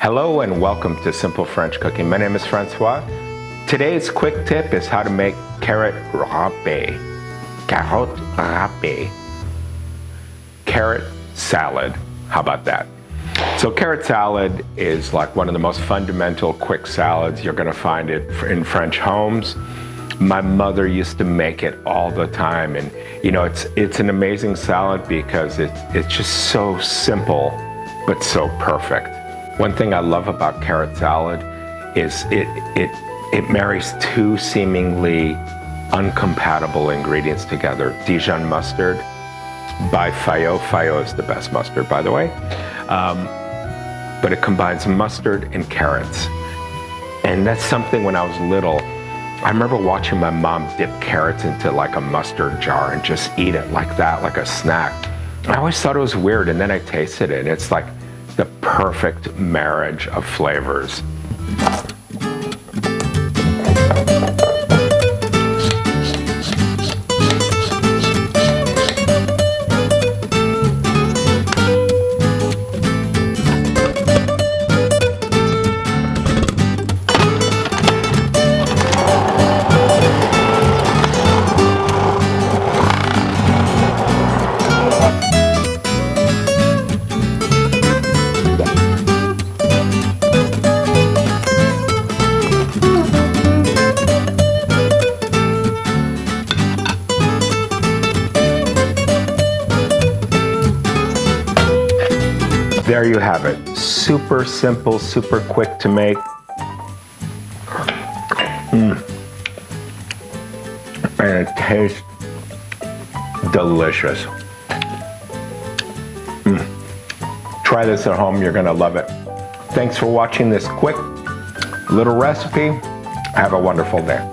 Hello and welcome to Simple French Cooking. My name is Francois. Today's quick tip is how to make carrot râpée. Carottes râpées. Carrot salad. How about that? So carrot salad is like one of the most fundamental quick salads. You're gonna find it in French homes. My mother used to make it all the time, and you know, it's an amazing salad because it's just so simple but so perfect. One thing I love about carrot salad is it marries two seemingly uncompatible ingredients together. Dijon mustard by 𝒑𝒑. 𝒑𝒑 is the best mustard, by the way. But it combines mustard and carrots. And that's something when I was little, I remember watching my mom dip carrots into like a mustard jar and just eat it like that, like a snack. I always thought it was weird, and then I tasted it, and it's like the perfect marriage of flavors. There you have it. Super simple, super quick to make. And it tastes delicious. Try this at home, you're gonna love it. Thanks for watching this quick little recipe. Have a wonderful day.